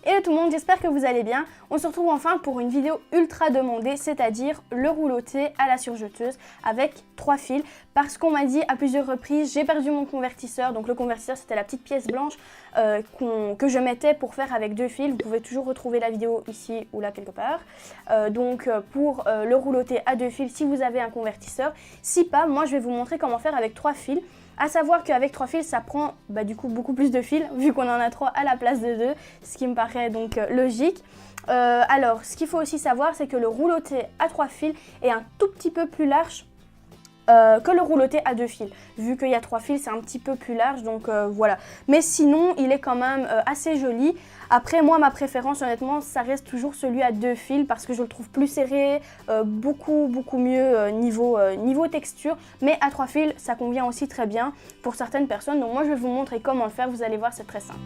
Hello tout le monde, j'espère que vous allez bien. On se retrouve enfin pour une vidéo ultra demandée, c'est-à-dire le rouloté à la surjeteuse avec 3 fils. Parce qu'on m'a dit à plusieurs reprises, j'ai perdu mon convertisseur. Donc le convertisseur, c'était la petite pièce blanche que je mettais pour faire avec 2 fils. Vous pouvez toujours retrouver la vidéo ici ou là quelque part. Pour le rouloté à 2 fils, si vous avez un convertisseur. Si pas, moi je vais vous montrer comment faire avec 3 fils. À savoir qu'avec 3 fils, ça prend du coup beaucoup plus de fils, vu qu'on en a 3 à la place de 2, ce qui me paraît donc logique. Alors, ce qu'il faut aussi savoir, c'est que le rouloté à 3 fils est un tout petit peu plus large que le rouloté à 2 fils. Vu qu'il y a 3 fils, c'est un petit peu plus large, donc voilà. Mais sinon, il est quand même assez joli. Après, moi, ma préférence, honnêtement, ça reste toujours celui à 2 fils parce que je le trouve plus serré, beaucoup mieux niveau texture. Mais à 3 fils, ça convient aussi très bien pour certaines personnes. Donc moi, je vais vous montrer comment le faire. Vous allez voir, c'est très simple.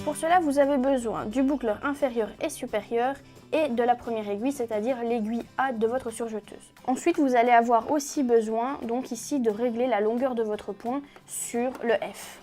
Pour cela, vous avez besoin du boucleur inférieur et supérieur et de la première aiguille, c'est-à-dire l'aiguille A de votre surjeteuse. Ensuite, vous allez avoir aussi besoin, donc ici, de régler la longueur de votre point sur le F.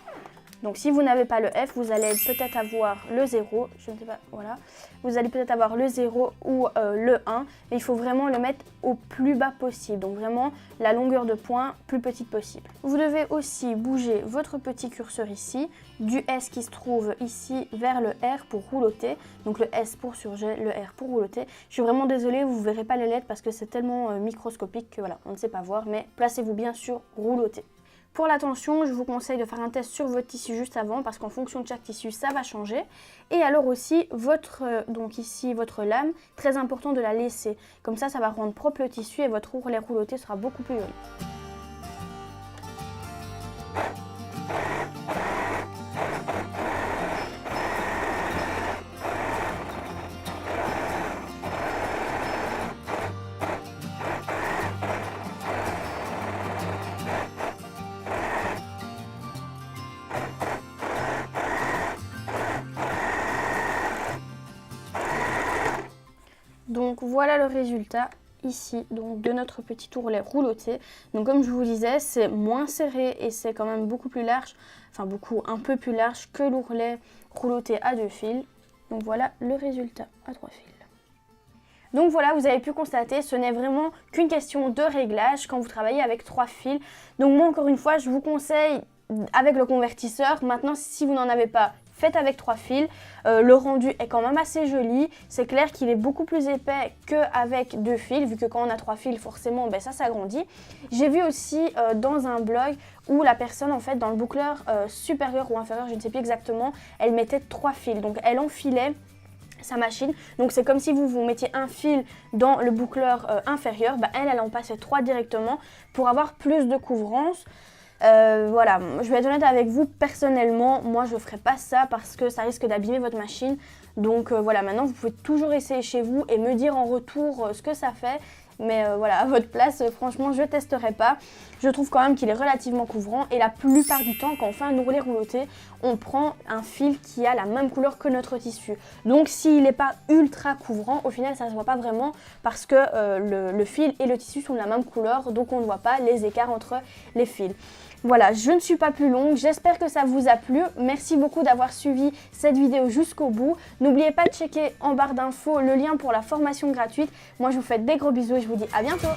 Donc si vous n'avez pas le F, vous allez peut-être avoir le 0, je ne sais pas, voilà. Vous allez peut-être avoir le 0 ou le 1, et il faut vraiment le mettre au plus bas possible. Donc vraiment la longueur de point plus petite possible. Vous devez aussi bouger votre petit curseur ici, du S qui se trouve ici vers le R pour rouloter. Donc le S pour surjet, le R pour rouloter. Je suis vraiment désolée, vous ne verrez pas les lettres parce que c'est tellement microscopique que voilà, on ne sait pas voir, mais placez-vous bien sur rouloter. Pour la tension, je vous conseille de faire un test sur votre tissu juste avant parce qu'en fonction de chaque tissu, ça va changer. Et alors aussi, donc ici, votre lame, très important de la laisser. Comme ça va rendre propre le tissu et votre ourlet rouloté sera beaucoup plus joli. Donc voilà le résultat ici donc de notre petit ourlet rouloté. Donc comme je vous disais, c'est moins serré et c'est quand même beaucoup plus large, enfin un peu plus large que l'ourlet rouloté à 2 fils. Donc voilà le résultat à 3 fils. Donc voilà, vous avez pu constater, ce n'est vraiment qu'une question de réglage quand vous travaillez avec 3 fils. Donc moi encore une fois, je vous conseille avec le convertisseur. Maintenant si vous n'en avez pas, faites avec 3 fils. Le rendu est quand même assez joli. C'est clair qu'il est beaucoup plus épais qu'avec 2 fils, vu que quand on a 3 fils, forcément, ça s'agrandit. J'ai vu aussi dans un blog où la personne, en fait, dans le boucleur supérieur ou inférieur, je ne sais plus exactement, elle mettait 3 fils. Donc elle enfilait sa machine. Donc c'est comme si vous mettiez un fil dans le boucleur inférieur. Elle en passait 3 directement pour avoir plus de couvrance. Voilà, je vais être honnête avec vous, personnellement, moi je ferai pas ça parce que ça risque d'abîmer votre machine. Donc voilà, maintenant vous pouvez toujours essayer chez vous et me dire en retour ce que ça fait. Mais voilà, à votre place, franchement, je testerai pas. Je trouve quand même qu'il est relativement couvrant. Et la plupart du temps, quand on fait un ourlet rouloté, on prend un fil qui a la même couleur que notre tissu. Donc s'il n'est pas ultra couvrant, au final, ça ne se voit pas vraiment parce que le fil et le tissu sont de la même couleur. Donc on ne voit pas les écarts entre les fils. Voilà, je ne suis pas plus longue, j'espère que ça vous a plu. Merci beaucoup d'avoir suivi cette vidéo jusqu'au bout. N'oubliez pas de checker en barre d'infos le lien pour la formation gratuite. Moi, je vous fais des gros bisous et je vous dis à bientôt.